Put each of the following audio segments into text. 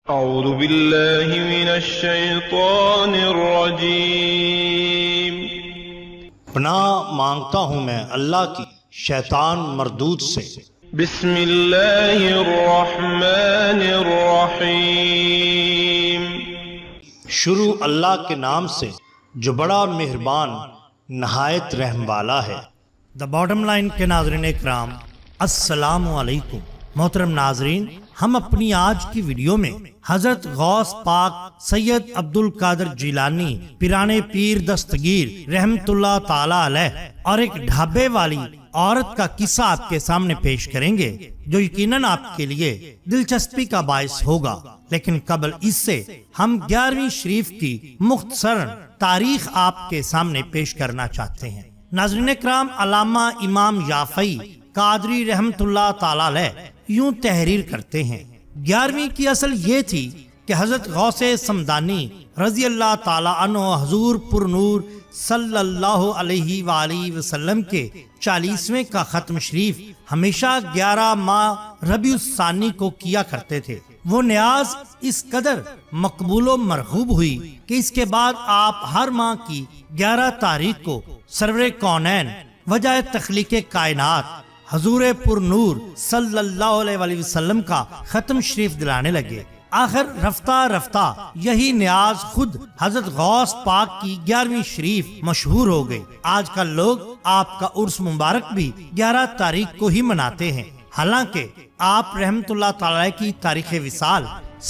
اعوذ باللہ من الشیطان الرجیم۔ پناہ مانگتا ہوں میں اللہ کی شیطان مردود سے۔ بسم اللہ الرحمن الرحیم۔ شروع اللہ کے نام سے جو بڑا مہربان نہایت رحم والا ہے۔ دا باٹم لائن کے ناظرین اکرام، السلام علیکم۔ محترم ناظرین، ہم اپنی آج کی ویڈیو میں حضرت غوث پاک سید عبدالقادر جیلانی پیرانے پیر دستگیر رحمت اللہ تعالی علیہ اور ایک ڈھابے والی عورت کا قصہ آپ کے سامنے پیش کریں گے جو یقیناً آپ کے لیے دلچسپی کا باعث ہوگا، لیکن قبل اس سے ہم 11ویں شریف کی مختصر تاریخ آپ کے سامنے پیش کرنا چاہتے ہیں۔ ناظرین اکرام، علامہ امام یافعی قادری رحمت اللہ تعالی علیہ یوں تحریر کرتے ہیں، 11ویں کی اصل یہ تھی کہ حضرت غوث سمدانی رضی اللہ تعالی عنہ حضور پر نور صلی اللہ علیہ وآلہ وسلم کے 40ویں کا ختم شریف ہمیشہ 11 ماہ ربیع الثانی کو کیا کرتے تھے۔ وہ نیاز اس قدر مقبول و مرغوب ہوئی کہ اس کے بعد آپ ہر ماہ کی 11 تاریخ کو سرور کونین وجہ تخلیق کائنات حضور پر نور صلی اللہ علیہ وآلہ وسلم کا ختم شریف دلانے لگے۔ آخر رفتہ رفتہ یہی نیاز خود حضرت غوث پاک کی 11ویں شریف مشہور ہو گئی۔ آج کل لوگ آپ کا عرس مبارک بھی 11 تاریخ کو ہی مناتے ہیں، حالانکہ آپ رحمت اللہ تعالی کی تاریخ وصال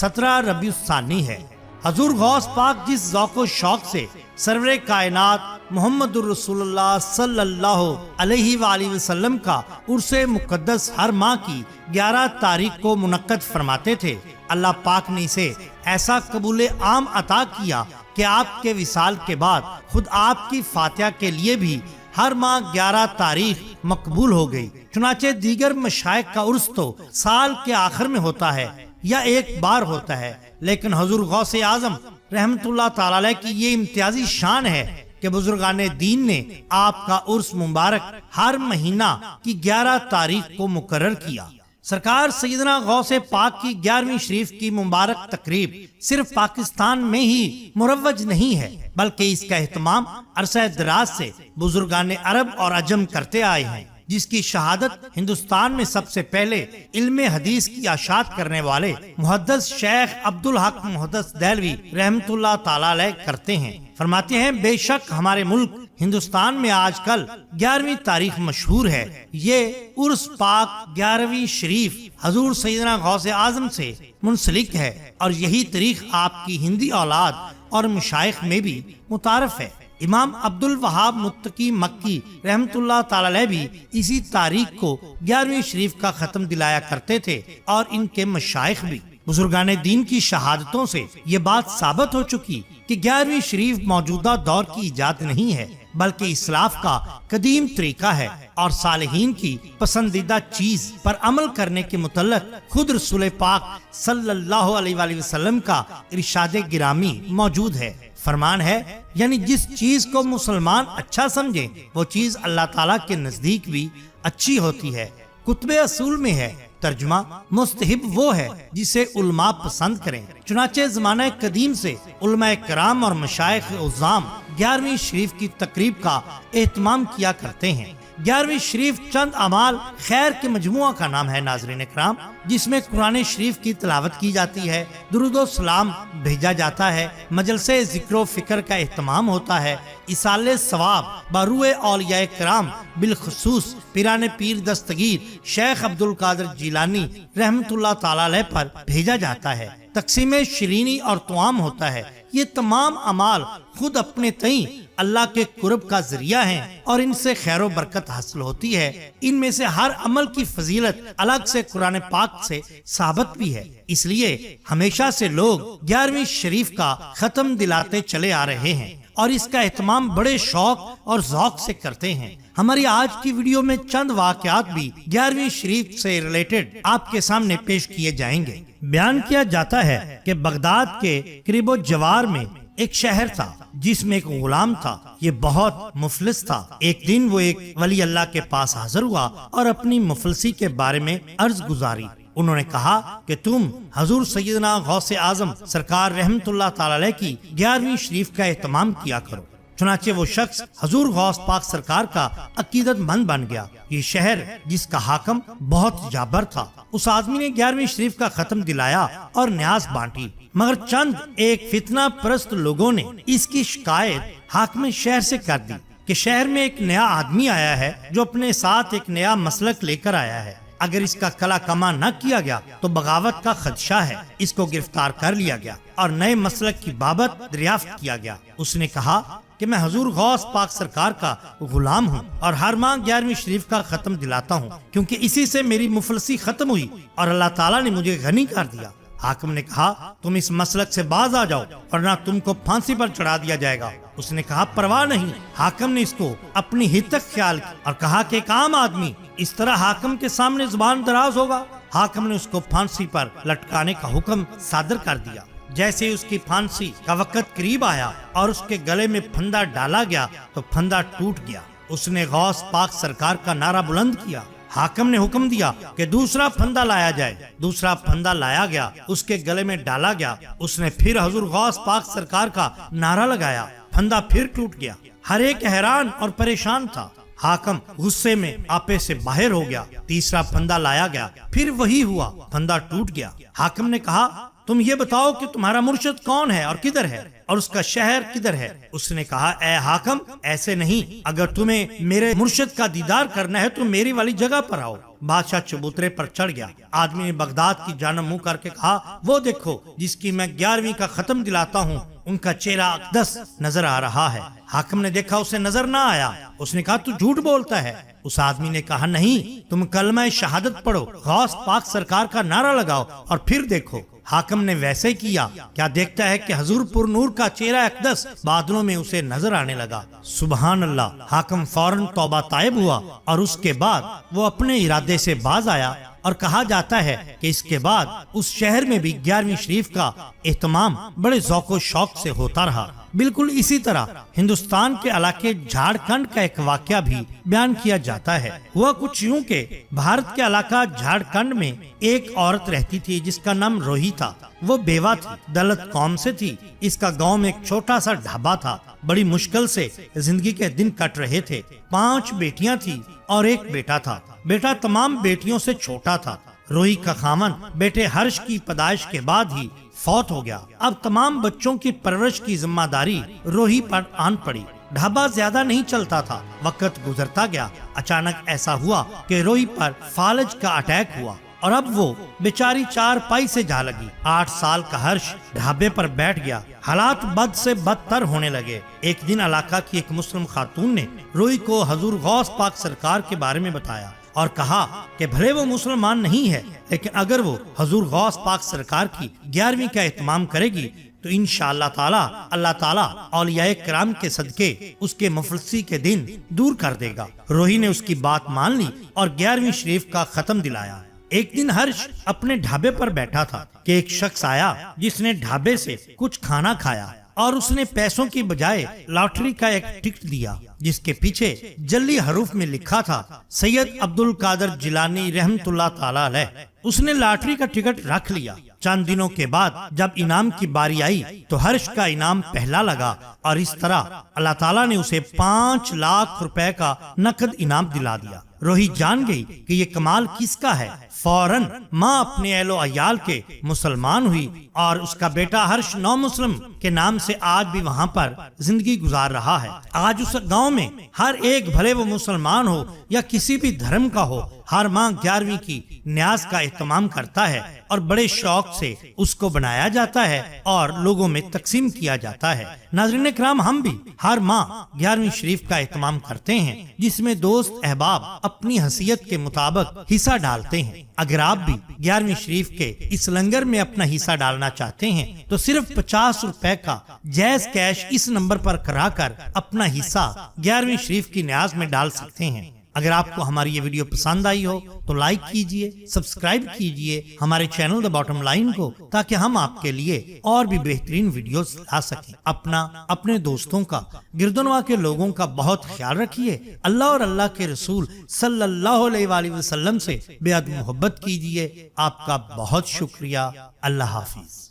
17 ربیع الثانی ہے۔ حضور غوث پاک جس ذوق و شوق سے سرور کائنات محمد الرسول اللہ صلی اللہ علیہ وآلہ وسلم کا عرس مقدس ہر ماہ کی 11 تاریخ کو منعقد فرماتے تھے، اللہ پاک نے اسے ایسا قبول عام عطا کیا کہ آپ کے وصال کے بعد خود آپ کی فاتحہ کے لیے بھی ہر ماہ 11 تاریخ مقبول ہو گئی۔ چنانچہ دیگر مشائخ کا عرس تو سال کے آخر میں ہوتا ہے یا ایک بار ہوتا ہے، لیکن حضور غوث اعظم رحمت اللہ تعالی علیہ کی یہ امتیازی شان ہے کہ بزرگان دین نے آپ کا عرس مبارک ہر مہینہ کی 11 تاریخ کو مقرر کیا۔ سرکار سیدنا غوث پاک کی 11ویں شریف کی مبارک تقریب صرف پاکستان میں ہی مروج نہیں ہے، بلکہ اس کا اہتمام عرصہ دراز سے بزرگان عرب اور عجم کرتے آئے ہیں، جس کی شہادت ہندوستان میں سب سے پہلے علم حدیث کی اشاعت کرنے والے محدث شیخ عبدالحق محدث دہلوی رحمت اللہ تعالی علیہ کرتے ہیں۔ فرماتے ہیں، بے شک ہمارے ملک ہندوستان میں آج کل 11ویں تاریخ مشہور ہے۔ یہ عرس پاک 11ویں شریف حضور سیدنا غوث اعظم سے منسلک ہے، اور یہی تاریخ آپ کی ہندی اولاد اور مشائخ میں بھی متعارف ہے۔ امام عبدالوہاب متقی مکی رحمت اللہ تعالی علیہ بھی اسی تاریخ کو 11ویں شریف کا ختم دلایا کرتے تھے، اور ان کے مشائخ بھی۔ بزرگان دین کی شہادتوں سے یہ بات ثابت ہو چکی کہ 11ویں شریف موجودہ دور کی ایجاد نہیں ہے، بلکہ اسلاف کا قدیم طریقہ ہے، اور صالحین کی پسندیدہ چیز پر عمل کرنے کے متعلق خود رسول پاک صلی اللہ علیہ وآلہ وسلم کا ارشاد گرامی موجود ہے۔ فرمان ہے، یعنی جس چیز کو مسلمان اچھا سمجھے وہ چیز اللہ تعالیٰ کے نزدیک بھی اچھی ہوتی ہے۔ کتب اصول میں ہے، ترجمہ مستحب وہ ہے جسے علماء پسند کریں۔ چنانچہ زمانہ قدیم سے علماء کرام اور مشائخ عظام 11ویں شریف کی تقریب کا اہتمام کیا کرتے ہیں۔ 11ویں شریف چند اعمال خیر کے مجموعہ کا نام ہے ناظرین اکرام، جس میں قرآن شریف کی تلاوت کی جاتی ہے، درود و سلام بھیجا جاتا ہے، مجلس ذکر و فکر کا اہتمام ہوتا ہے، ایصال ثواب باروئے اولیاء کرام بالخصوص پیران پیر دستگیر شیخ عبدالقادر جیلانی رحمت اللہ تعالی علیہ پر بھیجا جاتا ہے، تقسیم شرینی اور طعام ہوتا ہے۔ یہ تمام اعمال خود اپنے تئیں اللہ کے قرب کا ذریعہ ہیں، اور ان سے خیر و برکت حاصل ہوتی ہے۔ ان میں سے ہر عمل کی فضیلت الگ سے قرآن پاک سے ثابت بھی ہے، اس لیے ہمیشہ سے لوگ 11ویں شریف کا ختم دلاتے چلے آ رہے ہیں، اور اس کا اہتمام بڑے شوق اور ذوق سے کرتے ہیں۔ ہماری آج کی ویڈیو میں چند واقعات بھی 11ویں شریف سے ریلیٹڈ آپ کے سامنے پیش کیے جائیں گے۔ بیان کیا جاتا ہے کہ بغداد کے قریب و جوار میں ایک شہر تھا جس میں ایک غلام تھا، یہ بہت مفلس تھا۔ ایک دن وہ ایک ولی اللہ کے پاس حاضر ہوا اور اپنی مفلسی کے بارے میں عرض گزاری۔ انہوں نے کہا کہ تم حضور سیدنا غوث اعظم سرکار رحمت اللہ تعالی علیہ کی 11ویں شریف کا اہتمام کیا کرو۔ چنانچہ وہ شخص حضور غوث پاک سرکار کا عقیدت مند بن گیا۔ یہ شہر جس کا حاکم بہت جابر تھا، اس آدمی نے 11ویں شریف کا ختم دلایا اور نیاز بانٹی، مگر چند ایک فتنہ پرست لوگوں نے اس کی شکایت حاکم شہر سے کر دی کہ شہر میں ایک نیا آدمی آیا ہے جو اپنے ساتھ ایک نیا مسلک لے کر آیا ہے، اگر اس کا کلا کما نہ کیا گیا تو بغاوت کا خدشہ ہے۔ اس کو گرفتار کر لیا گیا اور نئے مسلک کی بابت دریافت کیا گیا۔ اس نے کہا کہ میں حضور غوث پاک سرکار کا غلام ہوں اور ہر ماہ 11ویں شریف کا ختم دلاتا ہوں، کیونکہ اسی سے میری مفلسی ختم ہوئی اور اللہ تعالیٰ نے مجھے غنی کر دیا۔ حاکم نے کہا تم اس مسلک سے باز آ جاؤ ورنہ تم کو پھانسی پر چڑھا دیا جائے گا۔ اس نے کہا پرواہ نہیں۔ حاکم نے اس کو اپنی ہت تک خیال کیا اور کہا کہ ایک عام آدمی اس طرح حاکم کے سامنے زبان دراز ہوگا؟ حاکم نے اس کو پھانسی پر لٹکانے کا حکم صادر کر دیا۔ جیسے اس کی پھانسی کا وقت قریب آیا اور اس کے گلے میں پھندا ڈالا گیا تو پھندا ٹوٹ گیا۔ اس نے غوث پاک سرکار کا نعرہ بلند کیا۔ حاکم نے حکم دیا کہ دوسرا پھندا لایا جائے۔ دوسرا پھندا لایا گیا، اس کے گلے میں ڈالا گیا۔ اس نے پھر حضور غوث پاک سرکار کا نعرہ لگایا، پھندا پھر ٹوٹ گیا۔ ہر ایک حیران اور پریشان تھا۔ حاکم غصے میں آپے سے باہر ہو گیا۔ تیسرا پھندا لایا گیا، پھر وہی ہوا، پھندا ٹوٹ گیا۔ حاکم نے کہا تم یہ بتاؤ کہ تمہارا مرشد کون ہے اور کدھر ہے اور اس کا شہر کدھر ہے؟ اس نے کہا اے حاکم ایسے نہیں، اگر تمہیں میرے مرشد کا دیدار کرنا ہے تو میری والی جگہ پر آؤ۔ بادشاہ چبوترے پر چڑھ گیا۔ آدمی نے بغداد کی جانب منہ کر کے کہا وہ دیکھو جس کی میں 11ویں کا ختم دلاتا ہوں، ان کا چہرہ اقدس نظر آ رہا ہے۔ حاکم نے دیکھا اسے نظر نہ آیا۔ اس نے کہا تو جھوٹ بولتا ہے۔ اس آدمی نے کہا نہیں، تم کلمہ شہادت پڑھو، غوث پاک سرکار کا نعرہ لگاؤ اور پھر دیکھو۔ حاکم نے ویسے کیا۔ کیا دیکھتا ہے کہ حضور پر نور کا چہرہ اقدس بادلوں میں اسے نظر آنے لگا۔ سبحان اللہ۔ حاکم فوراً توبہ طائب ہوا اور اس کے بعد وہ اپنے ارادے سے باز آیا، اور کہا جاتا ہے کہ اس کے بعد اس شہر میں بھی 11ویں شریف کا اہتمام بڑے ذوق و شوق سے ہوتا رہا۔ بالکل اسی طرح ہندوستان کے علاقے جھارکھنڈ کا ایک واقعہ بھی بیان کیا جاتا ہے۔ ہوا کچھ یوں کہ بھارت کے علاقہ جھارکھنڈ میں ایک عورت رہتی تھی جس کا نام روہی تھا۔ وہ بیوہ تھی، دلت قوم سے تھی۔ اس کا گاؤں میں ایک چھوٹا سا ڈھابا تھا۔ بڑی مشکل سے زندگی کے دن کٹ رہے تھے۔ 5 بیٹیاں تھی اور ایک بیٹا تھا۔ بیٹا تمام بیٹیوں سے چھوٹا تھا۔ روہی کا خاوند بیٹے ہرش کی پیدائش کے بعد ہی فوت ہو گیا۔ اب تمام بچوں کی پرورش کی ذمہ داری روہی پر آن پڑی۔ ڈھابا زیادہ نہیں چلتا تھا، وقت گزرتا گیا۔ اچانک ایسا ہوا کہ روہی پر فالج کا اٹیک ہوا اور اب وہ بیچاری 4 پائی سے جا لگی۔ 8 سال کا ہرش ڈھابے پر بیٹھ گیا۔ حالات بد سے بدتر ہونے لگے۔ ایک دن علاقہ کی ایک مسلم خاتون نے روہی کو حضور غوث پاک سرکار کے بارے میں بتایا اور کہا کہ بھلے وہ مسلمان نہیں ہے لیکن اگر وہ حضور غوث پاک سرکار کی 11ویں کا اہتمام کرے گی تو انشاءاللہ تعالی اللہ تعالی اولیاء کرام کے صدقے اس کے مفلسی کے دن دور کر دے گا۔ روہی نے اس کی بات مان لی اور 11ویں شریف کا ختم دلایا۔ ایک دن ہرش اپنے ڈھابے پر بیٹھا تھا کہ ایک شخص آیا جس نے ڈھابے سے کچھ کھانا کھایا اور اس نے پیسوں کی بجائے لاٹری کا ایک ٹکٹ دیا جس کے پیچھے جلی حروف میں لکھا تھا سید عبد القادر جیلانی رحمت اللہ تعالی علیہ۔ اس نے لاٹری کا ٹکٹ رکھ لیا۔ چند دنوں کے بعد جب انعام کی باری آئی تو ہرش کا انعام پہلا لگا اور اس طرح اللہ تعالیٰ نے اسے 5 لاکھ روپے کا نقد انعام دلا دیا۔ روہی جان گئی کہ یہ کمال کس کا ہے۔ فوراً ماں اپنے اہل و عیال کے مسلمان ہوئی اور اس کا بیٹا ہرش نو مسلم کے نام سے آج بھی وہاں پر زندگی گزار رہا ہے۔ آج اس گاؤں میں ہر ایک بھلے وہ مسلمان ہو یا کسی بھی دھرم کا ہو، ہر ماہ 11ویں کی نیاز کا اہتمام کرتا ہے اور بڑے شوق سے اس کو بنایا جاتا ہے اور لوگوں میں تقسیم کیا جاتا ہے۔ ناظرین کرام، ہم بھی ہر ماہ 11ویں شریف کا اہتمام کرتے ہیں جس میں دوست احباب اپنی حیثیت کے مطابق حصہ ڈالتے ہیں۔ اگر آپ بھی 11ویں شریف کے اس لنگر میں اپنا حصہ ڈالنا چاہتے ہیں تو صرف 50 روپے کا جائز کیش اس نمبر پر کرا کر اپنا حصہ 11ویں شریف کی نیاز میں ڈال سکتے ہیں۔ اگر آپ کو ہماری یہ ویڈیو پسند آئی ہو تو لائک کیجئے، سبسکرائب کیجئے ہمارے چینل دا باٹم لائن کو، تاکہ ہم آپ کے لیے اور بھی بہترین ویڈیوز لا سکیں۔ اپنا، اپنے دوستوں کا، گردنوا کے لوگوں کا بہت خیال رکھیے۔ اللہ اور اللہ کے رسول صلی اللہ علیہ وآلہ وسلم سے بے حد محبت کیجئے۔ آپ کا بہت شکریہ۔ اللہ حافظ۔